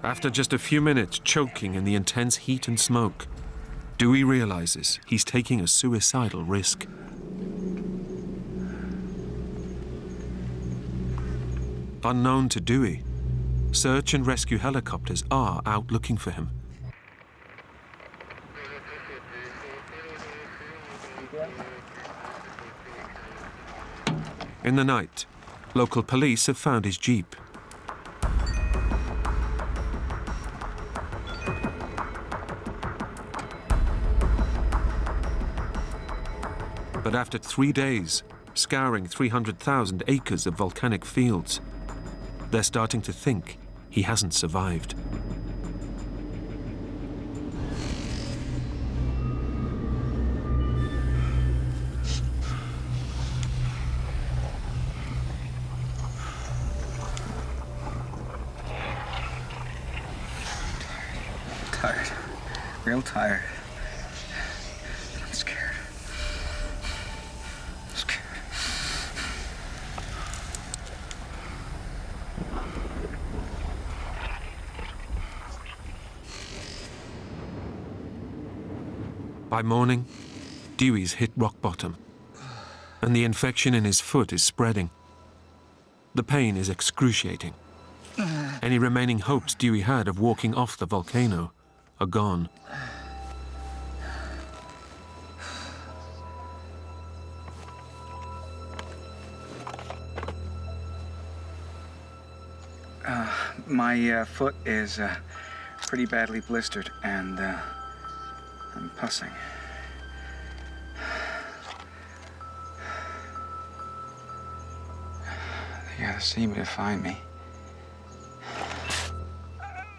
After just a few minutes choking in the intense heat and smoke, Dewey realizes he's taking a suicidal risk. Unknown to Dewey, search and rescue helicopters are out looking for him. In the night, local police have found his jeep. But after 3 days, scouring 300,000 acres of volcanic fields, they're starting to think he hasn't survived. Tired. Real tired. I'm scared. I'm scared. By morning, Dewey's hit rock bottom, and the infection in his foot is spreading. The pain is excruciating. Any remaining hopes Dewey had of walking off the volcano are gone. My foot is pretty badly blistered, and I'm pussing. They gotta see me to find me.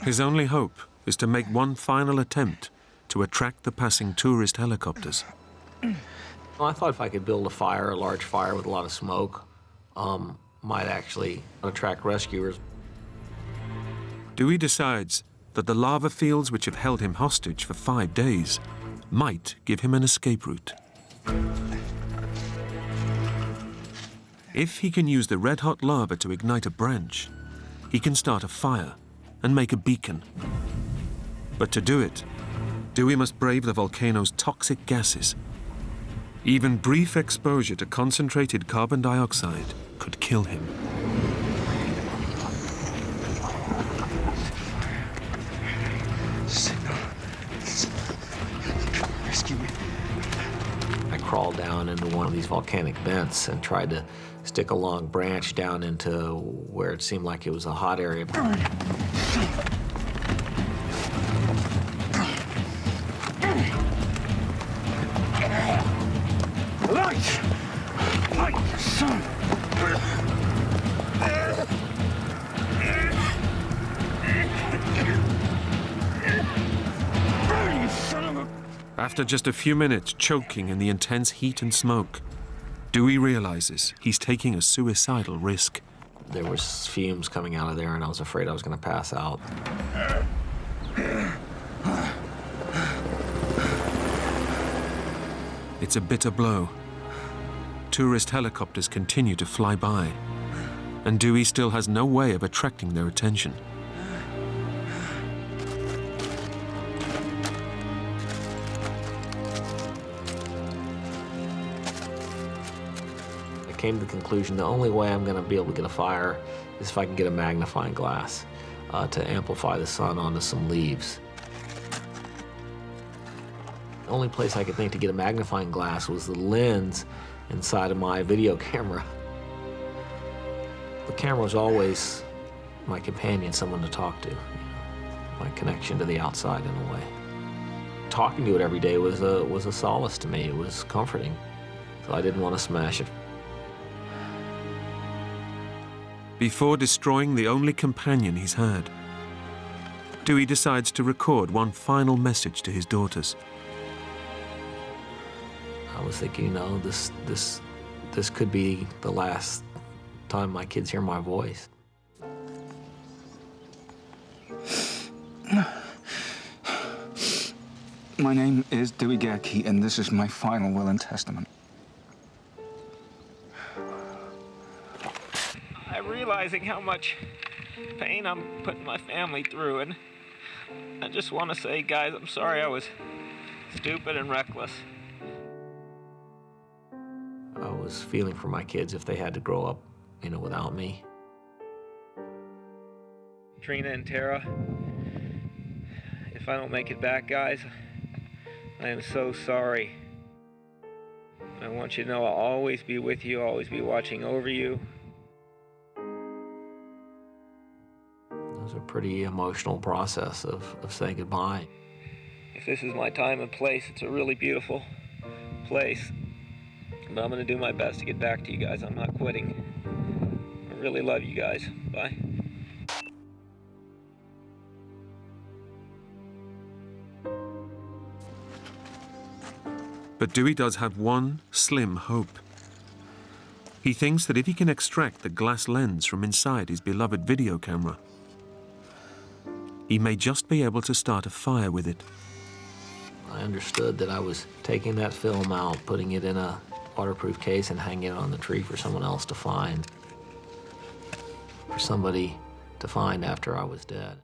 His only hope is to make one final attempt to attract the passing tourist helicopters. Well, I thought if I could build a large fire with a lot of smoke, might actually attract rescuers. Dewey decides that the lava fields which have held him hostage for 5 days might give him an escape route. If he can use the red-hot lava to ignite a branch, he can start a fire and make a beacon. But to do it, Dewey must brave the volcano's toxic gases. Even brief exposure to concentrated carbon dioxide could kill him. Signal. Rescue me. I crawled down into one of these volcanic vents and tried to stick a long branch down into where it seemed like it was a hot area. Light! Light, son! After just a few minutes choking in the intense heat and smoke, Dewey realizes he's taking a suicidal risk. There was fumes coming out of there, and I was afraid I was going to pass out. It's a bitter blow. Tourist helicopters continue to fly by, and Dewey still has no way of attracting their attention. I came to the conclusion the only way I'm going to be able to get a fire is if I can get a magnifying glass to amplify the sun onto some leaves. The only place I could think to get a magnifying glass was the lens inside of my video camera. The camera was always my companion, someone to talk to, my connection to the outside in a way. Talking to it every day was a solace to me. It was comforting, so I didn't want to smash it. Before destroying the only companion he's had, Dewey decides to record one final message to his daughters. I was thinking, you know, this could be the last time my kids hear my voice. My name is Dewey Gackey, and this is my final will and testament. I'm realizing how much pain I'm putting my family through, and I just want to say, guys, I'm sorry I was stupid and reckless. I was feeling for my kids if they had to grow up, without me. Trina and Tara, if I don't make it back, guys, I am so sorry. I want you to know I'll always be with you, always be watching over you. It was a pretty emotional process of saying goodbye. If this is my time and place, it's a really beautiful place. But I'm going to do my best to get back to you guys. I'm not quitting. I really love you guys. Bye. But Dewey does have one slim hope. He thinks that if he can extract the glass lens from inside his beloved video camera, he may just be able to start a fire with it. I understood that I was taking that film out, putting it in a waterproof case and hanging it on the tree for someone else to find, for somebody to find after I was dead.